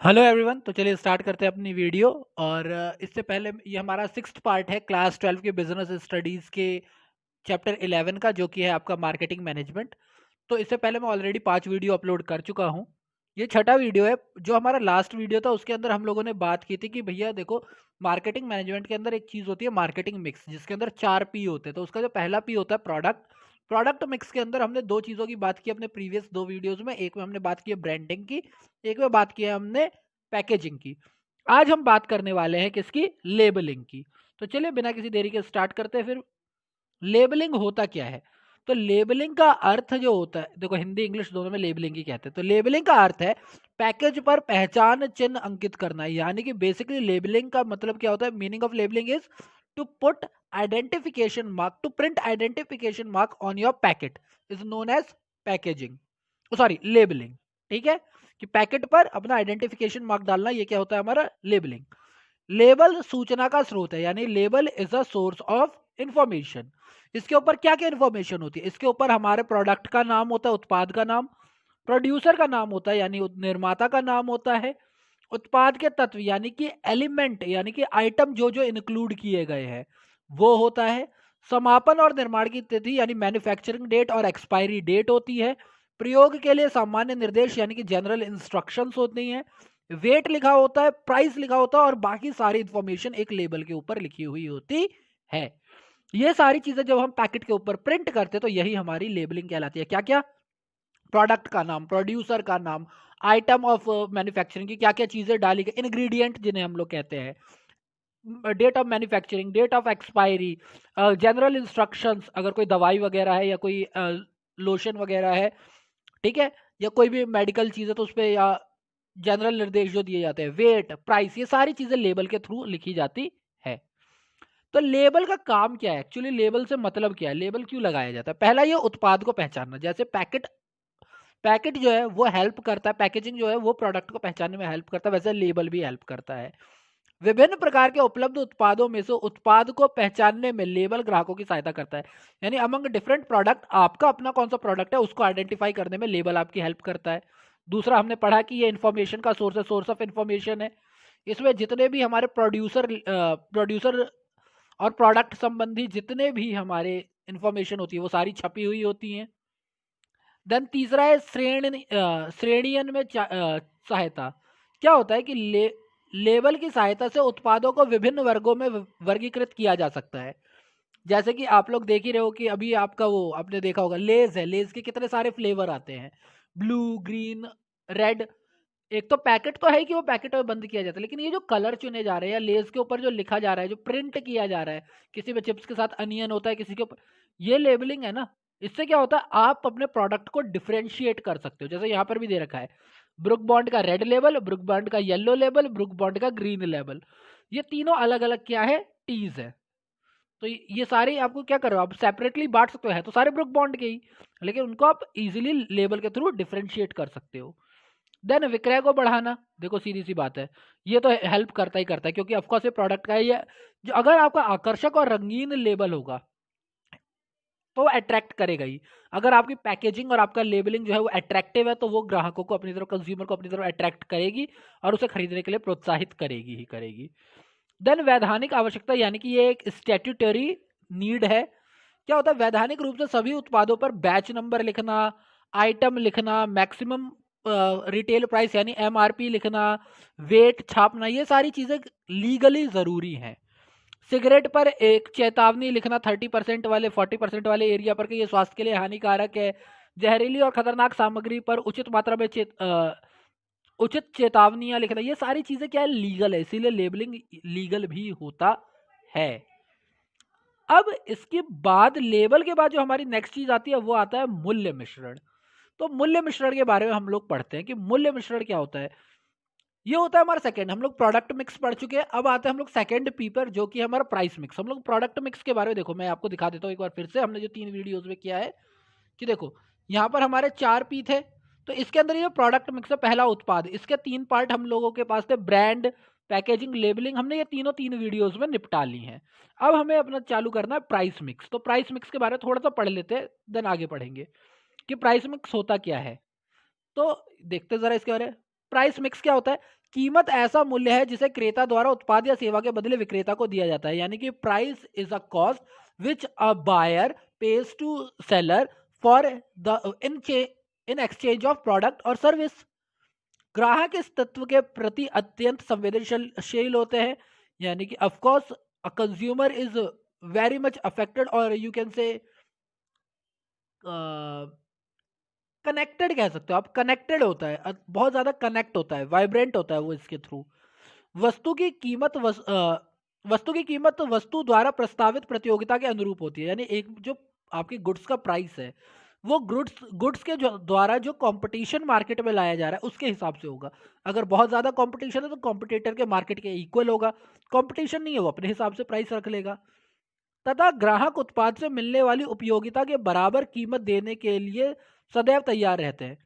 Hello everyone. तो चलिए start करते हैं अपनी वीडियो। और इससे पहले ये हमारा 6th पार्ट है क्लास 12 के बिजनेस स्टडीज़ के चैप्टर 11 का, जो कि है आपका मार्केटिंग मैनेजमेंट। तो इससे पहले मैं ऑलरेडी 5 वीडियो अपलोड कर चुका हूँ। ये छठा वीडियो है। जो हमारा लास्ट वीडियो था उसके अंदर हम लोगों ने बात की थी कि भैया देखो, मार्केटिंग मैनेजमेंट के अंदर एक चीज़ होती है मार्केटिंग मिक्स, जिसके अंदर 4 पी होते हैं। तो उसका जो पहला पी होता है प्रोडक्ट। प्रोडक्ट मिक्स के अंदर हमने दो चीज़ों की बात की अपने प्रीवियस 2 वीडियोज़ में। एक में हमने बात की है ब्रांडिंग की, एक में बात की है हमने पैकेजिंग की। आज हम बात करने वाले हैं किसकी? लेबलिंग की। तो चलिए बिना किसी देरी के स्टार्ट करते हैं फिर। लेबलिंग होता क्या है? तो लेबलिंग का अर्थ जो होता है, देखो हिंदी इंग्लिश दोनों में लेबलिंग ही कहते हैं। तो लेबलिंग का अर्थ है पैकेज पर पहचान चिन्ह अंकित करना। यानी कि बेसिकली लेबलिंग का मतलब क्या होता है? Meaning of labelling is to put identification mark, to print identification mark on your packet is known as packaging, sorry labelling. ठीक है, कि पैकेट पर अपना आइडेंटिफिकेशन मार्क डालना, ये क्या होता है? हमारा लेबलिंग। लेबल सूचना का स्रोत है, यानी label is a source of information. इसके ऊपर क्या क्या इंफॉर्मेशन होती है? इसके ऊपर हमारे प्रोडक्ट का नाम होता है, उत्पाद का नाम, प्रोड्यूसर का नाम होता है यानी निर्माता का नाम होता है, उत्पाद के तत्व यानी कि एलिमेंट यानी कि आइटम जो जो इंक्लूड किए गए हैं वो होता है, समापन और निर्माण की तिथि यानी मैन्युफैक्चरिंग डेट और एक्सपायरी डेट होती है, प्रयोग के लिए सामान्य निर्देश यानी कि जनरल इंस्ट्रक्शंस होती हैं, वेट लिखा होता है, प्राइस लिखा होता है और बाकी सारी इंफॉर्मेशन एक लेबल के ऊपर लिखी हुई होती है। ये सारी चीजें जब हम पैकेट के ऊपर प्रिंट करते हैं तो यही हमारी लेबलिंग कहलाती है। क्या क्या? प्रोडक्ट का नाम, प्रोड्यूसर का नाम, आइटम ऑफ मैन्युफैक्चरिंग की क्या क्या चीजें डाली गई, इंग्रेडिएंट जिन्हें हम लोग कहते हैं, date of manufacturing, date of expiry, general instructions अगर कोई दवाई वगैरह है या कोई लोशन वगैरह है, ठीक है, या कोई भी मेडिकल चीज है तो उस पर या जनरल निर्देश जो दिए जाते हैं, वेट, प्राइस, ये सारी चीजें लेबल के थ्रू लिखी जाती है। तो लेबल का काम क्या है एक्चुअली? लेबल से मतलब क्या है? लेबल क्यों लगाया जाता है? पहला, ये उत्पाद को पहचानना। जैसे पैकेट, पैकेट जो है वो हेल्प करता है, पैकेजिंग जो है वो प्रोडक्ट को पहचानने में हेल्प करता है, वैसे लेबल भी हेल्प करता है। विभिन्न प्रकार के उपलब्ध उत्पादों में से उत्पाद को पहचानने में लेबल ग्राहकों की सहायता करता है। यानी अमंग डिफरेंट प्रोडक्ट आपका अपना कौन सा प्रोडक्ट है उसको आइडेंटिफाई करने में लेबल आपकी हेल्प करता है। दूसरा, हमने पढ़ा कि ये इन्फॉर्मेशन का सोर्स है, सोर्स ऑफ इन्फॉर्मेशन है। इसमें जितने भी हमारे प्रोड्यूसर और प्रोडक्ट संबंधी जितने भी हमारे इंफॉर्मेशन होती है वो सारी छपी हुई होती हैं। देन तीसरा है श्रेणियन में सहायता। क्या होता है कि लेबल की सहायता से उत्पादों को विभिन्न वर्गों में वर्गीकृत किया जा सकता है। जैसे कि आप लोग देख ही रहे हो कि अभी आपका वो आपने देखा होगा लेज है, लेज के कितने सारे फ्लेवर आते हैं, ब्लू, ग्रीन, रेड। एक तो पैकेट तो है ही कि वो पैकेट में बंद किया जाता है, लेकिन ये जो कलर चुने जा रहे हैं या लेज के ऊपर जो लिखा जा रहा है, जो प्रिंट किया जा रहा है, किसी में चिप्स के साथ अनियन होता है, किसी के ऊपर, ये लेबलिंग है ना। इससे क्या होता है? आप अपने प्रोडक्ट को डिफरेंशिएट कर सकते हो। जैसे यहाँ पर भी दे रखा है ब्रुक बॉन्ड का रेड लेबल, ब्रुक बॉन्ड का येलो लेबल, ब्रुक बॉन्ड का ग्रीन लेबल। ये तीनों अलग अलग क्या है? टीज है। तो ये सारे आपको क्या कर रहे हो? आप सेपरेटली बांट सकते हो, है तो सारे ब्रुक बॉन्ड के ही, लेकिन उनको आप इजीली लेबल के थ्रू डिफरेंशिएट कर सकते हो। देन विक्रय को बढ़ाना, देखो सीधी सी बात है, ये तो हेल्प करता ही करता है, क्योंकि ऑफकोर्स ये प्रोडक्ट का है। ये जो अगर आपका आकर्षक और रंगीन लेबल होगा तो वो अट्रैक्ट करेगा ही। अगर आपकी पैकेजिंग और आपका लेबलिंग जो है वो अट्रैक्टिव है तो वो ग्राहकों को अपनी तरफ, कंज्यूमर को अपनी तरफ अट्रैक्ट करेगी और उसे खरीदने के लिए प्रोत्साहित करेगी ही करेगी। देन वैधानिक आवश्यकता, यानी कि ये एक स्टैट्यूटरी नीड है। क्या होता है? वैधानिक रूप से सभी उत्पादों पर बैच नंबर लिखना, आइटम लिखना, मैक्सिमम रिटेल प्राइस यानी एमआरपी लिखना, वेट छापना, ये सारी चीजें लीगली जरूरी हैं। सिगरेट पर एक चेतावनी लिखना 30% वाले 40% वाले एरिया पर कि ये स्वास्थ्य के लिए हानिकारक है। जहरीली और खतरनाक सामग्री पर उचित मात्रा में उचित चेतावनियां लिखना, ये सारी चीजें क्या है? लीगल है, इसीलिए लेबलिंग लीगल भी होता है। अब इसके बाद, लेबल के बाद जो हमारी नेक्स्ट चीज आती है वो आता है मूल्य मिश्रण। तो मूल्य मिश्रण के बारे में हम लोग पढ़ते हैं कि मूल्य मिश्रण क्या होता है। ये होता है हमारा सेकंड, हम लोग प्रोडक्ट मिक्स पढ़ चुके हैं, अब आते हैं हम लोग सेकंड पी पर, जो कि हमारा प्राइस मिक्स। हम लोग प्रोडक्ट मिक्स के बारे में, देखो मैं आपको दिखा देता हूँ एक बार फिर से, हमने जो 3 वीडियोस में किया है कि देखो यहाँ पर हमारे 4 पी थे। तो इसके अंदर ये प्रोडक्ट मिक्स है, पहला उत्पाद, इसके 3 पार्ट हम लोगों के पास थे, ब्रांड, पैकेजिंग, लेबलिंग, हमने ये तीनों 3 वीडियोस में निपटा ली हैं। अब हमें अपना चालू करना है प्राइस मिक्स। तो प्राइस मिक्स के बारे में थोड़ा सा पढ़ लेते हैं, देन आगे पढ़ेंगे कि प्राइस मिक्स होता क्या है। तो देखते जरा इसके बारे में। प्राइस मिक्स क्या होता है? कीमत ऐसा मूल्य है जिसे क्रेता द्वारा उत्पाद या सेवा के बदले विक्रेता को दिया जाता है, यानी कि price is a cost which a buyer pays to seller for the in exchange of product और सर्विस। ग्राहक इस तत्व के प्रति अत्यंत संवेदनशील होते हैं, यानी कि of course a consumer is very much affected, और यू कैन से कनेक्टेड कह सकते हो आप, कनेक्टेड होता है, बहुत ज्यादा कनेक्ट होता है, वाइब्रेंट होता है वो इसके थ्रू। वस्तु की कीमत वस्तु की कीमत वस्तु द्वारा प्रस्तावित प्रतियोगिता के अनुरूप होती है, यानी एक जो आपकी गुड्स का प्राइस है वो गुड्स के द्वारा जो कंपटीशन मार्केट में लाया जा रहा है उसके हिसाब से होगा। अगर बहुत ज्यादा कंपटीशन है तो कॉम्पिटिटर के मार्केट के इक्वल होगा, कंपटीशन नहीं है वो अपने हिसाब से प्राइस रख लेगा। तथा ग्राहक उत्पाद से मिलने वाली उपयोगिता के बराबर कीमत देने के लिए सदैव तैयार रहते हैं,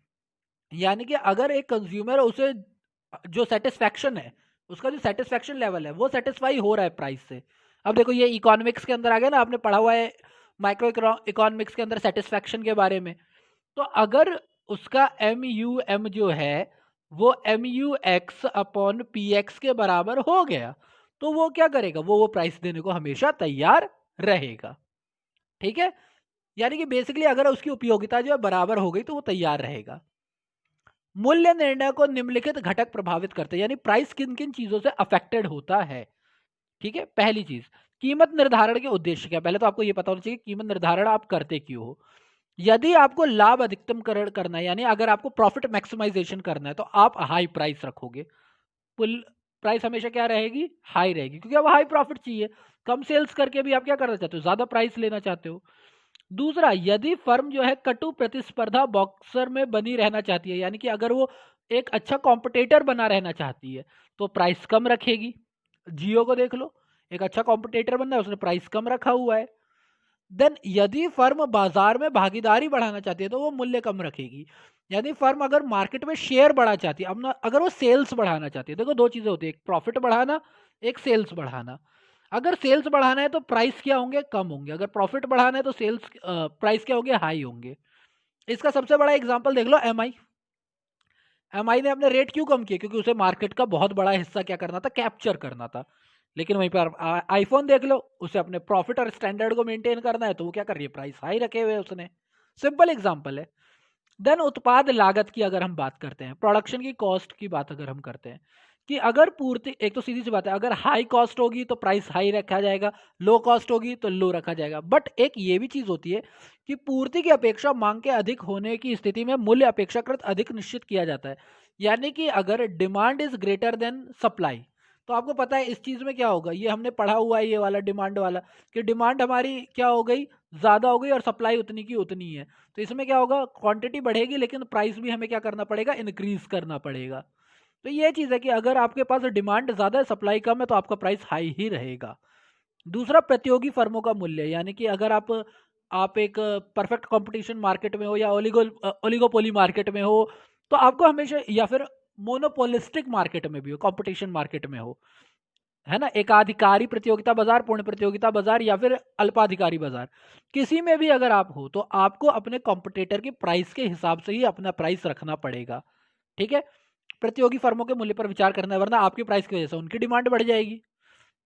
यानी कि अगर एक कंज्यूमर उसे जो सेटिस्फैक्शन है, उसका जो सेटिस्फैक्शन लेवल है वो सेटिस्फाई हो रहा है प्राइस से। अब देखो ये इकोनॉमिक्स के अंदर आ गया ना, आपने पढ़ा हुआ है माइक्रो इकोनॉमिक्स के अंदर सेटिस्फैक्शन के बारे में। तो अगर उसका MUM जो है वो MUX अपॉन PX के बराबर हो गया तो वो क्या करेगा, वो प्राइस देने को हमेशा तैयार रहेगा। ठीक है, यानी कि बेसिकली अगर उसकी उपयोगिता जो है बराबर हो गई तो वो तैयार रहेगा। मूल्य निर्णय को निम्नलिखित घटक प्रभावित करते हैं, यानी प्राइस किन किन चीजों से अफेक्टेड होता है। ठीक है, पहली चीज कीमत निर्धारण के उद्देश्य क्या। पहले तो आपको ये पता होना चाहिए कीमत निर्धारण आप करते क्यों हो। यदि आपको लाभ अधिकतमकरण करना है, यानी अगर आपको प्रॉफिट मैक्सिमाइजेशन करना है तो आप हाई प्राइस रखोगे। पुल प्राइस हमेशा क्या रहेगी, हाई रहेगी, क्योंकि अब हाई प्रॉफिट चाहिए। कम सेल्स करके भी आप क्या करना चाहते हो, ज्यादा प्राइस लेना चाहते हो। दूसरा, यदि फर्म जो है कटु प्रतिस्पर्धा बॉक्सर में बनी रहना चाहती है, यानी कि अगर वो एक अच्छा कॉम्पिटिटर बना रहना चाहती है तो प्राइस कम रखेगी। जियो को देख लो, एक अच्छा कॉम्पिटिटर बनना है, उसने प्राइस कम रखा हुआ है। देन यदि फर्म बाजार में भागीदारी बढ़ाना चाहती है तो वो मूल्य कम रखेगी, यानी फर्म अगर मार्केट में शेयर बढ़ा चाहती है, अब ना अगर वो सेल्स बढ़ाना चाहती है, देखो दो चीजें होती है, एक प्रॉफिट बढ़ाना, एक सेल्स बढ़ाना। अगर सेल्स बढ़ाना है तो प्राइस क्या होंगे, कम होंगे। अगर प्रॉफिट बढ़ाना है तो सेल्स प्राइस क्या होंगे, हाई होंगे। इसका सबसे बड़ा एग्जांपल देख लो, एमआई ने अपने रेट क्यों कम किए, क्योंकि उसे मार्केट का बहुत बड़ा हिस्सा क्या करना था, कैप्चर करना था। लेकिन वहीं पर आईफोन देख लो, उसे अपने प्रॉफिट और स्टैंडर्ड को मेंटेन करना है तो वो क्या कर रही है, प्राइस हाई रखे हुए उसने। सिंपल एग्जांपल है। देन उत्पाद लागत की अगर हम बात करते हैं, प्रोडक्शन की कॉस्ट की बात अगर हम करते हैं, कि अगर पूर्ति, एक तो सीधी सी बात है, अगर हाई कॉस्ट होगी तो प्राइस हाई रखा जाएगा, लो कॉस्ट होगी तो लो रखा जाएगा। बट एक ये भी चीज होती है कि पूर्ति की अपेक्षा मांग के अधिक होने की स्थिति में मूल्य अपेक्षाकृत अधिक निश्चित किया जाता है, यानी कि अगर demand is greater than supply, तो आपको पता है इस चीज में क्या होगा, ये हमने पढ़ा हुआ है ये वाला डिमांड वाला, कि डिमांड हमारी क्या हो गई, ज्यादा हो गई और सप्लाई उतनी की उतनी है। तो इसमें क्या होगा, क्वांटिटी बढ़ेगी लेकिन प्राइस भी हमें क्या करना पड़ेगा, इंक्रीज करना पड़ेगा। तो ये चीज है कि अगर आपके पास डिमांड ज्यादा है, सप्लाई कम है, तो आपका प्राइस हाई ही रहेगा। दूसरा, प्रतियोगी फर्मों का मूल्य, यानी कि अगर आप एक परफेक्ट कंपटीशन मार्केट में हो या ओलिगोपोली मार्केट में हो तो आपको हमेशा, या फिर मोनोपोलिस्टिक मार्केट में भी हो, कंपटीशन मार्केट में हो, है ना, एकाधिकारी प्रतियोगिता बाजार, पूर्ण प्रतियोगिता बाजार या फिर अल्पाधिकारी बाजार, किसी में भी अगर आप हो तो आपको अपने कॉम्पिटिटर की प्राइस के हिसाब से ही अपना प्राइस रखना पड़ेगा। ठीक है, प्रतियोगी फर्मों के मूल्य पर विचार करना है, वरना आपकी प्राइस की वजह से उनकी डिमांड बढ़ जाएगी।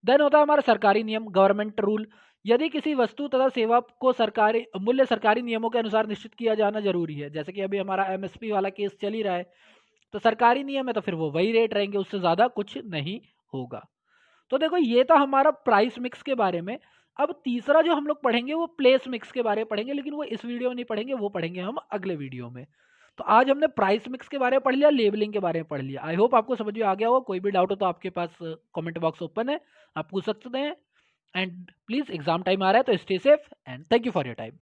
देन होता है हमारा सरकारी नियम, गवर्नमेंट रूल। यदि किसी वस्तु तथा सेवा को सरकारी मूल्य सरकारी नियमों के अनुसार निश्चित किया जाना जरूरी है, जैसे कि अभी हमारा MSP वाला केस चल ही रहा है, तो सरकारी नियम है तो फिर वो वही रेट रहेंगे, उससे ज्यादा कुछ नहीं होगा। तो देखो ये था हमारा प्राइस मिक्स के बारे में। अब तीसरा जो हम लोग पढ़ेंगे वो प्लेस मिक्स के बारे में पढ़ेंगे, लेकिन वो इस वीडियो में नहीं पढ़ेंगे, वो पढ़ेंगे हम अगले वीडियो में। तो आज हमने प्राइस मिक्स के बारे में पढ़ लिया, लेबलिंग के बारे में पढ़ लिया। आई होप आपको समझ में आ गया होगा। कोई भी डाउट हो तो आपके पास कमेंट बॉक्स ओपन है, आप पूछ सकते हैं। एंड प्लीज एग्जाम टाइम आ रहा है तो stay safe and thank you for your time.